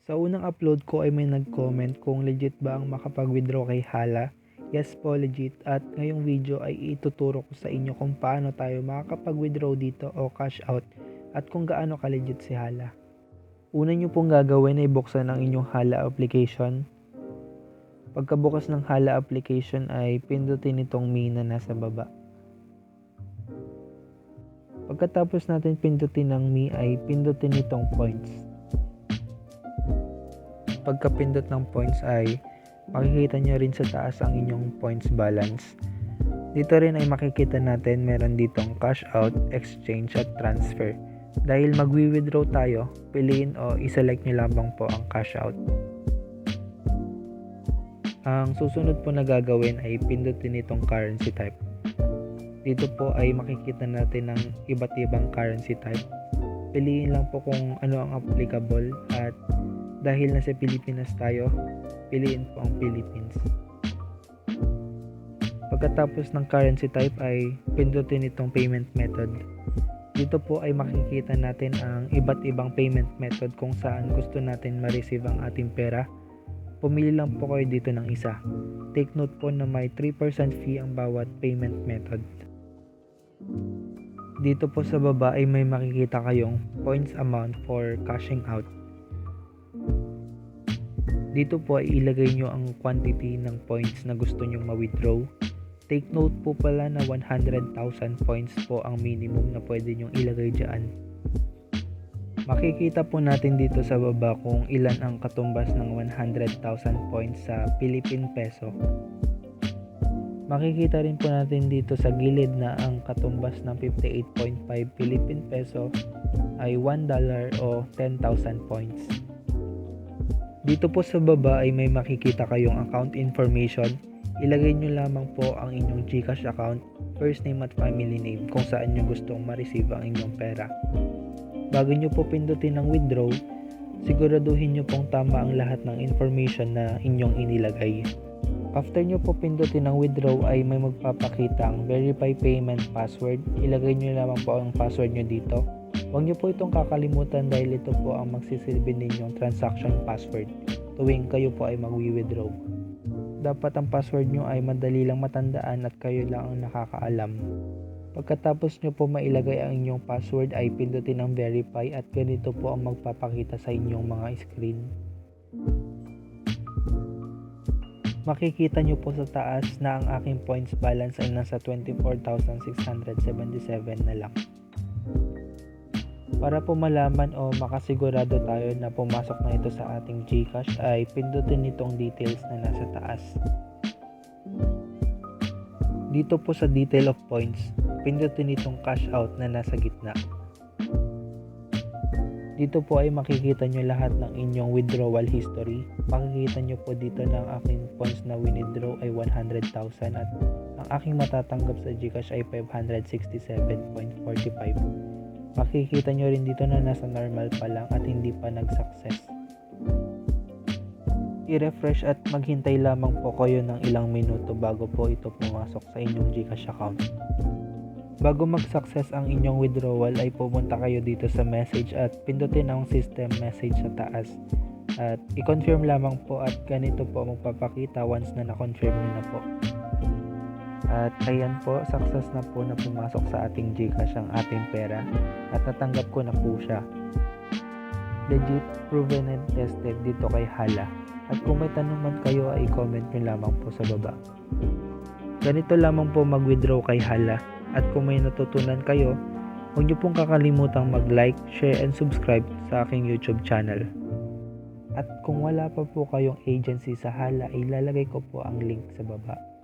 Sa unang upload ko ay may nag-comment kung legit ba ang makapag-withdraw kay Hala. Yes po, legit. At ngayong video ay ituturo ko sa inyo kung paano tayo makakapag-withdraw dito o cash out at kung gaano ka-legit si Hala. Una nyo pong gagawin ay buksan ang inyong Hala application. Pagkabukas ng Hala application ay pindutin itong me na nasa baba. Pagkatapos natin pindutin ng me ay pindutin itong points. Pagkapindot ng points ay makikita nyo rin sa taas ang inyong points balance. Dito rin ay makikita natin meron ditong cash out, exchange at transfer. Dahil magwi-withdraw tayo, piliin o iselect nyo lamang po ang cash out. Ang susunod po na gagawin ay pindutin itong currency type. Dito po ay makikita natin ang iba't ibang currency type. Piliin lang po kung ano ang applicable at dahil nasa Pilipinas tayo, piliin po ang Philippines. Pagkatapos ng currency type ay pindutin itong payment method. Dito po ay makikita natin ang iba't ibang payment method kung saan gusto natin ma-receive ang ating pera. Pumili lang po kayo dito ng isa. Take note po na may 3% fee ang bawat payment method. Dito po sa baba ay may makikita kayong points amount for cashing out. Dito po ay ilagay nyo ang quantity ng points na gusto nyong ma-withdraw. Take note po pala na 100,000 points po ang minimum na pwede nyong ilagay dyan. Makikita po natin dito sa baba kung ilan ang katumbas ng 100,000 points sa Philippine peso. Makikita rin po natin dito sa gilid na ang katumbas ng 58.5 Philippine peso ay $1 o 10,000 points. Dito po sa baba ay may makikita kayong account information. Ilagay nyo lamang po ang inyong GCash account, first name at family name kung saan nyo gustong ma-receive ang inyong pera. Bago nyo po pindutin ang withdraw, siguraduhin nyo pong tama ang lahat ng information na inyong inilagay. After nyo po pindutin ang withdraw ay may magpapakita ang verify payment password. Ilagay nyo lamang po ang password nyo dito. Huwag nyo po itong kakalimutan dahil ito po ang magsisilbi ninyong transaction password tuwing kayo po ay magwi-withdraw. Dapat ang password nyo ay madali lang matandaan at kayo lang ang nakakaalam. Pagkatapos nyo po mailagay ang inyong password ay pindutin ang verify at ganito po ang magpapakita sa inyong mga screen. Makikita nyo po sa taas na ang aking points balance ay nasa 24,677 na lang. Para po malaman o makasigurado tayo na pumasok na ito sa ating GCash ay pindutin itong details na nasa taas. Dito po sa detail of points, pindutin itong cash out na nasa gitna. Dito po ay makikita nyo lahat ng inyong withdrawal history. Makikita nyo po dito na ang aking points na winidraw ay 100,000 at ang aking matatanggap sa GCash ay 567.45. Makikita nyo rin dito na nasa normal pa lang at hindi pa nag-success. I-refresh at maghintay lamang po kayo ng ilang minuto bago po ito pumasok sa inyong GCash account. Bago mag-success ang inyong withdrawal ay pumunta kayo dito sa message at pindutin ang system message sa taas. At i-confirm lamang po at ganito po magpapakita once na na-confirm nyo na po. At ayan po, success na po na pumasok sa ating GCash ang ating pera at natanggap ko na po siya. Legit, proven and tested dito kay Hala. At kung may tanong man kayo ay comment nyo lamang po sa baba. Ganito lamang po mag-withdraw kay Hala. At kung may natutunan kayo, huwag nyo pong kakalimutang mag-like, share and subscribe sa aking YouTube channel. At kung wala pa po kayong agency sa Hala, ilalagay ko po ang link sa baba.